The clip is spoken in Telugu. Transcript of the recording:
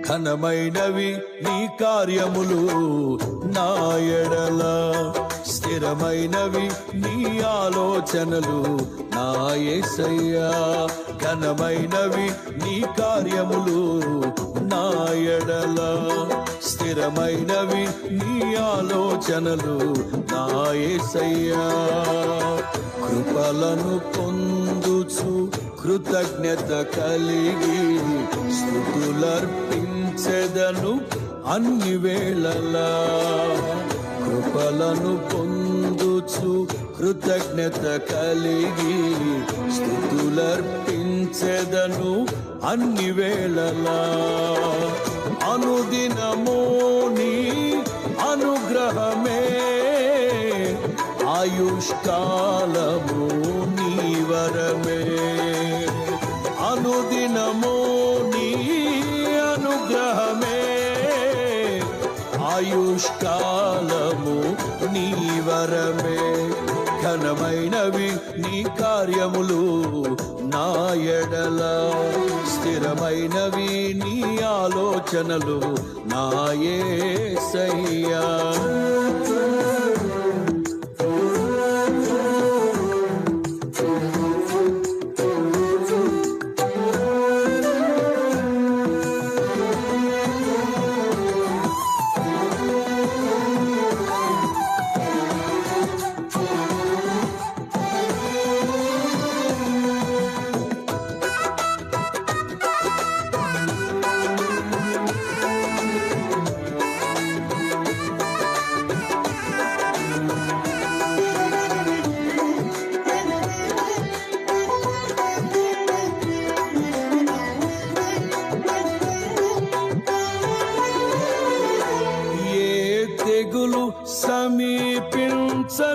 ఘనమైనవి నీ కార్యములు నా ఎడల, స్థిరమైనవి నీ ఆలోచనలు నా యేసయ్యా. ఘనమైనవి నీ కార్యములు నా ఎడల, స్థిరమైనవి నీ ఆలోచనలు నా యేసయ్యా. కృపలను పొందుచు కృతజ్ఞత కలిగి స్తుతులర్పించెదను అన్ని వేళలా. కృపలను పొందుచు కృతజ్ఞత కలిగి స్తుతులర్పించెదను అన్ని వేళలా. అనుదినము నీ అనుగ్రహమే, ఆయుష్కాలము నీ వరమే. అనుదినము నీ అనుగ్రహమే, ఆయుష్కాలము నీ వరమే. ఘనమైనవి నీ కార్యములు నా ఎడల, స్థిరమైనవి నీ ఆలోచనలు నా యేసయ్యా. తెగులు సమీపించని